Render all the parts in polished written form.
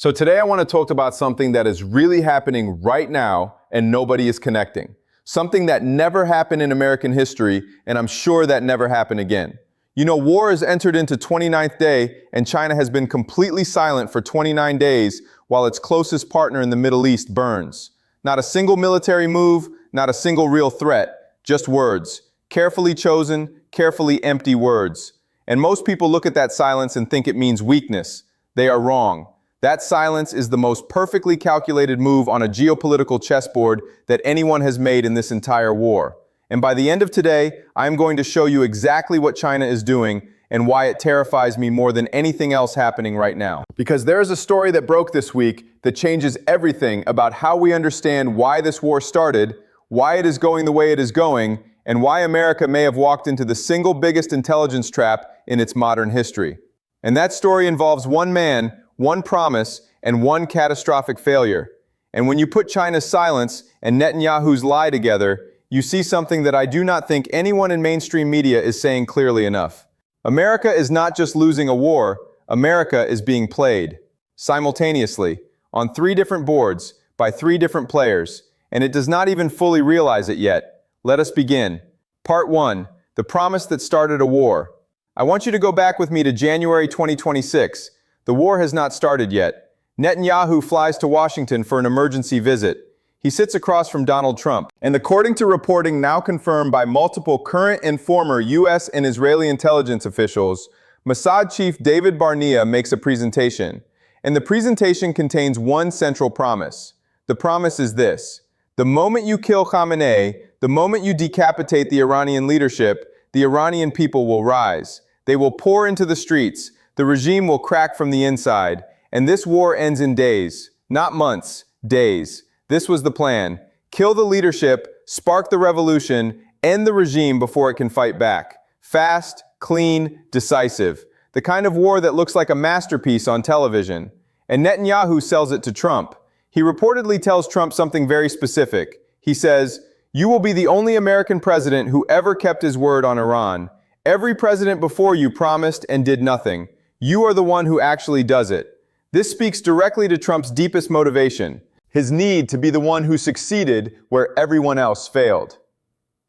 So today I want to talk about something that is really happening right now and nobody is connecting. Something that never happened in American history, and I'm sure that never happened again. You know, war has entered into 29th day, and China has been completely silent for 29 days while its closest partner in the Middle East burns. Not a single military move, not a single real threat, just words. Carefully chosen, carefully empty words. And most people look at that silence and think it means weakness. They are wrong. That silence is the most perfectly calculated move on a geopolitical chessboard that anyone has made in this entire war. And by the end of today, I'm going to show you exactly what China is doing and why it terrifies me more than anything else happening right now. Because there is a story that broke this week that changes everything about how we understand why this war started, why it is going the way it is going, and why America may have walked into the single biggest intelligence trap in its modern history. And that story involves one man, one promise, and one catastrophic failure. And when you put China's silence and Netanyahu's lie together, you see something that I do not think anyone in mainstream media is saying clearly enough. America is not just losing a war, America is being played. Simultaneously, on 3 different boards, by 3 different players, and it does not even fully realize it yet. Let us begin. Part 1, the promise that started a war. I want you to go back with me to January 2026. The war has not started yet. Netanyahu flies to Washington for an emergency visit. He sits across from Donald Trump. And according to reporting now confirmed by multiple current and former U.S. and Israeli intelligence officials, Mosad chief David Barnea makes a presentation. And the presentation contains one central promise. The promise is this: the moment you kill Khamenei, the moment you decapitate the Iranian leadership, the Iranian people will rise. They will pour into the streets. The regime will crack from the inside. And this war ends in days, not months, days. This was the plan. Kill the leadership, spark the revolution, end the regime before it can fight back. Fast, clean, decisive. The kind of war that looks like a masterpiece on television. And Netanyahu sells it to Trump. He reportedly tells Trump something very specific. He says, "You will be the only American president who ever kept his word on Iran. Every president before you promised and did nothing. You are the one who actually does it." This speaks directly to Trump's deepest motivation, his need to be the one who succeeded where everyone else failed.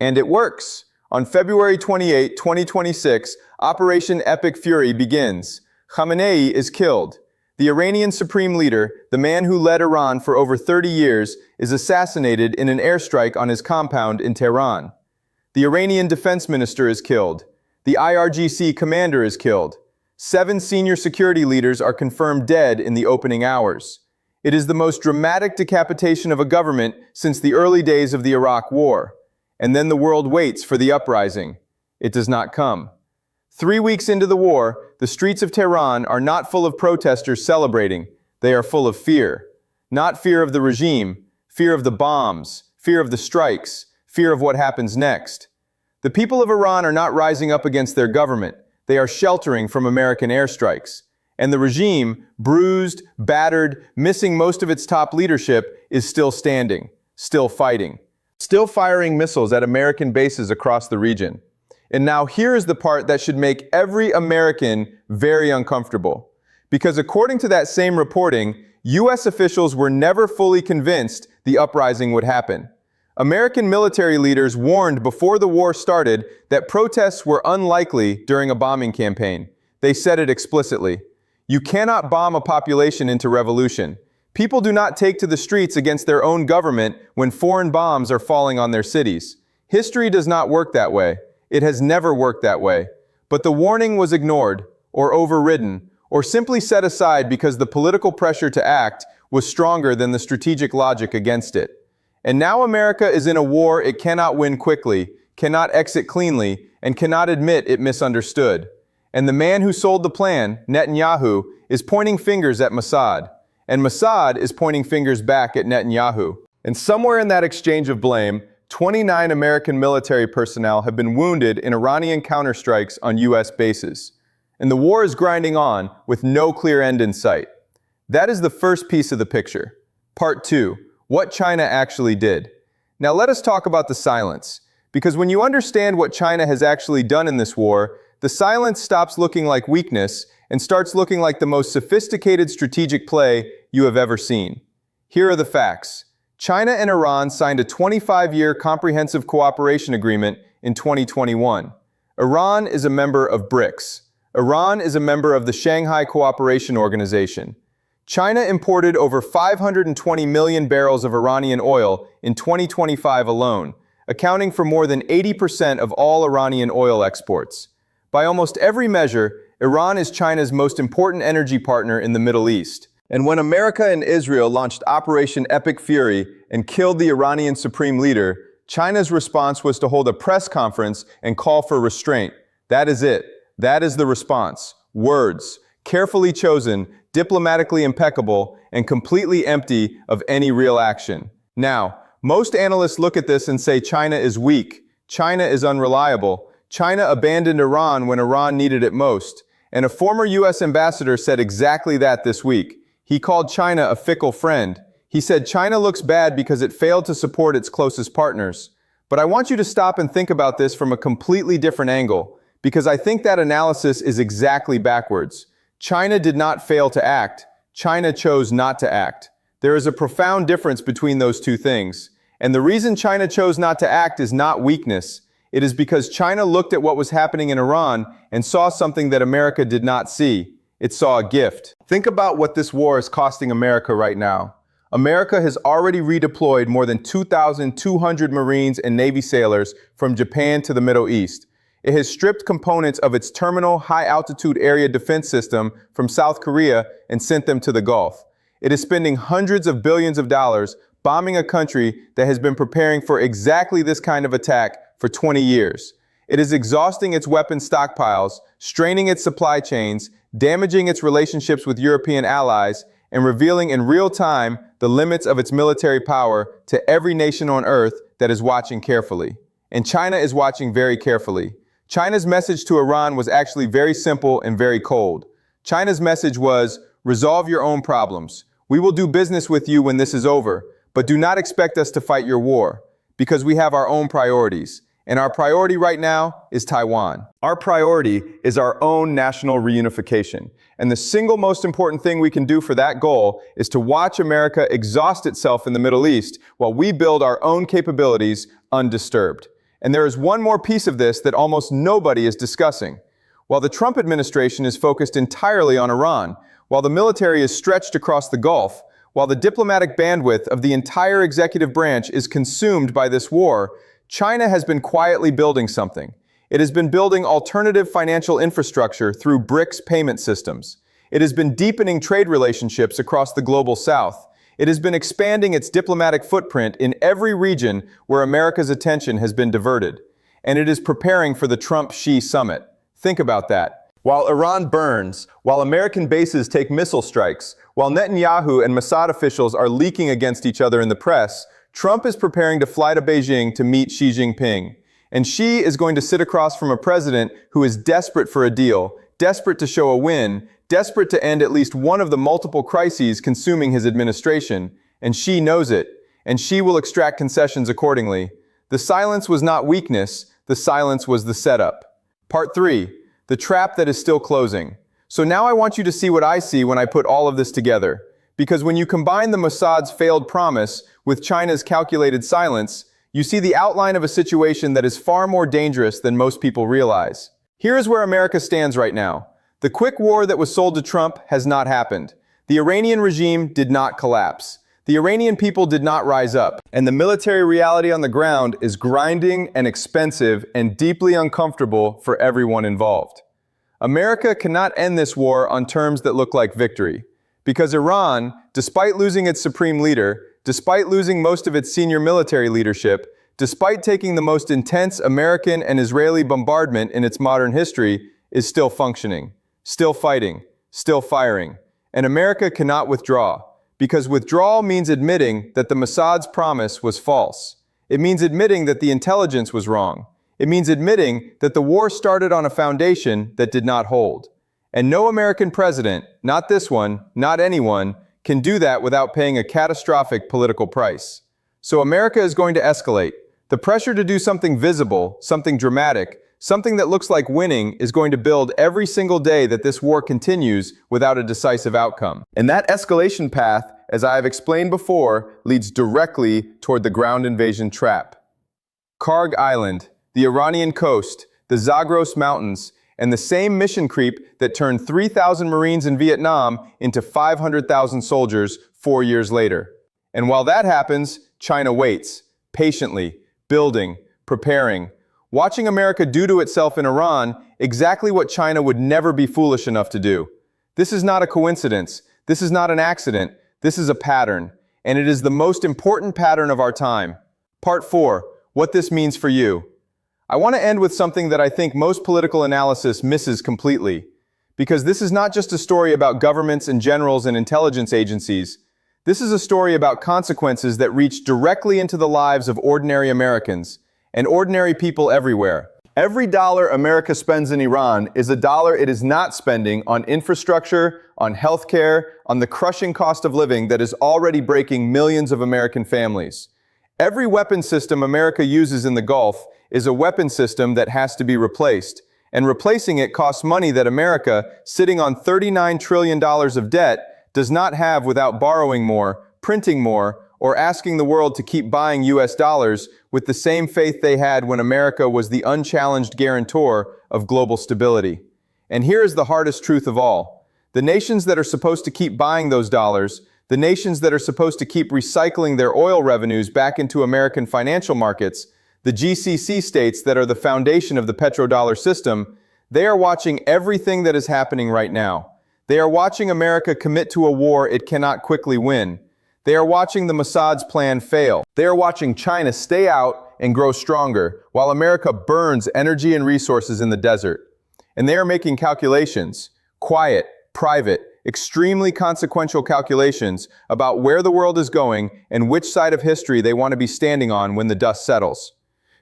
And it works. On February 28, 2026, Operation Epic Fury begins. Khamenei is killed. The Iranian supreme leader, the man who led Iran for over 30 years, is assassinated in an airstrike on his compound in Tehran. The Iranian defense minister is killed. The IRGC commander is killed. 7 senior security leaders are confirmed dead in the opening hours. It is the most dramatic decapitation of a government since the early days of the Iraq War. And then the world waits for the uprising. It does not come. 3 weeks into the war, the streets of Tehran are not full of protesters celebrating. They are full of fear. Not fear of the regime, fear of the bombs, fear of the strikes, fear of what happens next. The people of Iran are not rising up against their government. They are sheltering from American airstrikes. And the regime, bruised, battered, missing most of its top leadership, is still standing, still fighting, still firing missiles at American bases across the region. And now here is the part that should make every American very uncomfortable. Because according to that same reporting, U.S. officials were never fully convinced the uprising would happen. American military leaders warned before the war started that protests were unlikely during a bombing campaign. They said it explicitly. You cannot bomb a population into revolution. People do not take to the streets against their own government when foreign bombs are falling on their cities. History does not work that way. It has never worked that way. But the warning was ignored, or overridden, or simply set aside because the political pressure to act was stronger than the strategic logic against it. And now America is in a war it cannot win quickly, cannot exit cleanly, and cannot admit it misunderstood. And the man who sold the plan, Netanyahu, is pointing fingers at Mosad. And Mosad is pointing fingers back at Netanyahu. And somewhere in that exchange of blame, 29 American military personnel have been wounded in Iranian counterstrikes on U.S. bases. And the war is grinding on with no clear end in sight. That is the first piece of the picture. Part 2. What China actually did. Now let us talk about the silence. Because when you understand what China has actually done in this war, the silence stops looking like weakness and starts looking like the most sophisticated strategic play you have ever seen. Here are the facts. China and Iran signed a 25-year comprehensive cooperation agreement in 2021. Iran is a member of BRICS. Iran is a member of the Shanghai Cooperation Organization. China imported over 520 million barrels of Iranian oil in 2025 alone, accounting for more than 80% of all Iranian oil exports. By almost every measure, Iran is China's most important energy partner in the Middle East. And when America and Israel launched Operation Epic Fury and killed the Iranian supreme leader, China's response was to hold a press conference and call for restraint. That is it. That is the response. Words, carefully chosen, diplomatically impeccable, and completely empty of any real action. Now, most analysts look at this and say China is weak, China is unreliable, China abandoned Iran when Iran needed it most. And a former US ambassador said exactly that this week. He called China a fickle friend. He said China looks bad because it failed to support its closest partners. But I want you to stop and think about this from a completely different angle, because I think that analysis is exactly backwards. China did not fail to act. China chose not to act. There is a profound difference between those two things. And the reason China chose not to act is not weakness. It is because China looked at what was happening in Iran and saw something that America did not see. It saw a gift. Think about what this war is costing America right now. America has already redeployed more than 2,200 Marines and Navy sailors from Japan to the Middle East. It has stripped components of its terminal high-altitude area defense system from South Korea and sent them to the Gulf. It is spending hundreds of billions of dollars bombing a country that has been preparing for exactly this kind of attack for 20 years. It is exhausting its weapons stockpiles, straining its supply chains, damaging its relationships with European allies, and revealing in real time the limits of its military power to every nation on earth that is watching carefully. And China is watching very carefully. China's message to Iran was actually very simple and very cold. China's message was, resolve your own problems. We will do business with you when this is over, but do not expect us to fight your war, because we have our own priorities. And our priority right now is Taiwan. Our priority is our own national reunification. And the single most important thing we can do for that goal is to watch America exhaust itself in the Middle East while we build our own capabilities undisturbed. And there is one more piece of this that almost nobody is discussing. While the Trump administration is focused entirely on Iran, while the military is stretched across the Gulf, while the diplomatic bandwidth of the entire executive branch is consumed by this war, China has been quietly building something. It has been building alternative financial infrastructure through BRICS payment systems. It has been deepening trade relationships across the global south. It has been expanding its diplomatic footprint in every region where America's attention has been diverted. And it is preparing for the Trump-Xi summit. Think about that. While Iran burns, while American bases take missile strikes, while Netanyahu and Mosad officials are leaking against each other in the press, Trump is preparing to fly to Beijing to meet Xi Jinping. And Xi is going to sit across from a president who is desperate for a deal, desperate to show a win, desperate to end at least one of the multiple crises consuming his administration. And Xi knows it, and Xi will extract concessions accordingly. The silence was not weakness, the silence was the setup. Part 3. The trap that is still closing. So now I want you to see what I see when I put all of this together. Because when you combine the Mossad's failed promise with China's calculated silence, you see the outline of a situation that is far more dangerous than most people realize. Here is where America stands right now. The quick war that was sold to Trump has not happened. The Iranian regime did not collapse. The Iranian people did not rise up. And the military reality on the ground is grinding and expensive and deeply uncomfortable for everyone involved. America cannot end this war on terms that look like victory. Because Iran, despite losing its supreme leader, despite losing most of its senior military leadership, despite taking the most intense American and Israeli bombardment in its modern history, is still functioning, still fighting, still firing. And America cannot withdraw, because withdrawal means admitting that the Mossad's promise was false. It means admitting that the intelligence was wrong. It means admitting that the war started on a foundation that did not hold. And no American president, not this one, not anyone, can do that without paying a catastrophic political price. So America is going to escalate. The pressure to do something visible, something dramatic, Something that looks like winning is going to build every single day that this war continues without a decisive outcome. And that escalation path, as I have explained before, leads directly toward the ground invasion trap. Karg Island, the Iranian coast, the Zagros Mountains, and the same mission creep that turned 3,000 Marines in Vietnam into 500,000 soldiers 4 years later. And while that happens, China waits, patiently, building, preparing, watching America do to itself in Iran exactly what China would never be foolish enough to do. This is not a coincidence. This is not an accident. This is a pattern, and it is the most important pattern of our time. Part 4, what this means for you. I want to end with something that I think most political analysis misses completely, because this is not just a story about governments and generals and intelligence agencies. This is a story about consequences that reach directly into the lives of ordinary Americans and ordinary people everywhere. Every dollar America spends in Iran is a dollar it is not spending on infrastructure, on healthcare, on the crushing cost of living that is already breaking millions of American families. Every weapon system America uses in the Gulf is a weapon system that has to be replaced, and replacing it costs money that America, sitting on $39 trillion of debt, does not have without borrowing more, printing more, or asking the world to keep buying US dollars with the same faith they had when America was the unchallenged guarantor of global stability. And here is the hardest truth of all. The nations that are supposed to keep buying those dollars, the nations that are supposed to keep recycling their oil revenues back into American financial markets, the GCC states that are the foundation of the petrodollar system, they are watching everything that is happening right now. They are watching America commit to a war it cannot quickly win. They are watching the Mosad's plan fail. They are watching China stay out and grow stronger, while America burns energy and resources in the desert. And they are making calculations, quiet, private, extremely consequential calculations about where the world is going and which side of history they want to be standing on when the dust settles.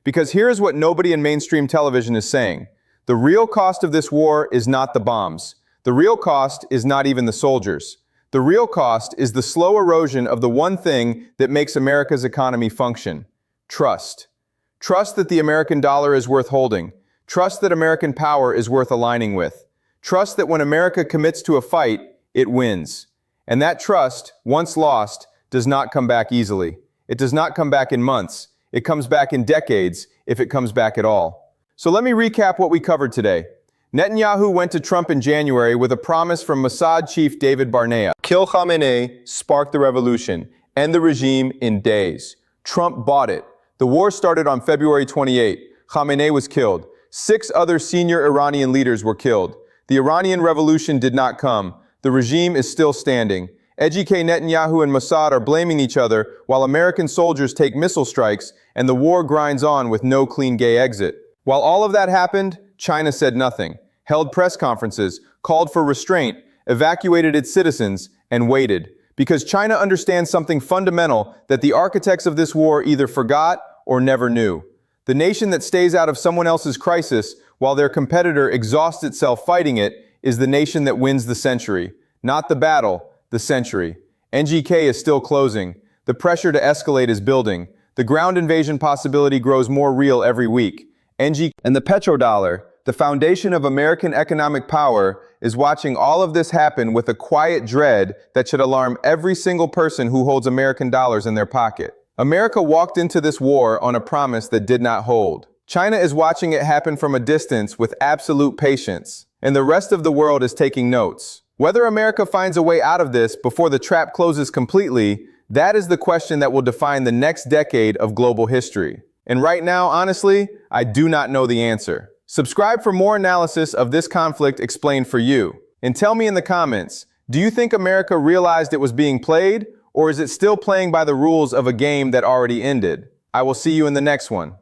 Because here is what nobody in mainstream television is saying. The real cost of this war is not the bombs. The real cost is not even the soldiers. The real cost is the slow erosion of the one thing that makes America's economy function: trust. Trust that the American dollar is worth holding. Trust that American power is worth aligning with. Trust that when America commits to a fight, it wins. And that trust, once lost, does not come back easily. It does not come back in months. It comes back in decades, if it comes back at all. So let me recap what we covered today. Netanyahu went to Trump in January with a promise from Mosad chief David Barnea. Kill Khamenei, spark the revolution, end the regime in days. Trump bought it. The war started on February 28. Khamenei was killed. 6 other senior Iranian leaders were killed. The Iranian revolution did not come. The regime is still standing. EJK Netanyahu and Mossad are blaming each other while American soldiers take missile strikes and the war grinds on with no clean gay exit. While all of that happened, China said nothing, held press conferences, called for restraint, evacuated its citizens, and waited. Because China understands something fundamental that the architects of this war either forgot or never knew. The nation that stays out of someone else's crisis while their competitor exhausts itself fighting it is the nation that wins the century. Not the battle, the century. NGK is still closing. The pressure to escalate is building. The ground invasion possibility grows more real every week. NGK and the petrodollar, the foundation of American economic power, is watching all of this happen with a quiet dread that should alarm every single person who holds American dollars in their pocket. America walked into this war on a promise that did not hold. China is watching it happen from a distance with absolute patience, and the rest of the world is taking notes. Whether America finds a way out of this before the trap closes completely, that is the question that will define the next decade of global history. And right now, honestly, I do not know the answer. Subscribe for more analysis of this conflict explained for you. And tell me in the comments, do you think America realized it was being played, or is it still playing by the rules of a game that already ended? I will see you in the next one.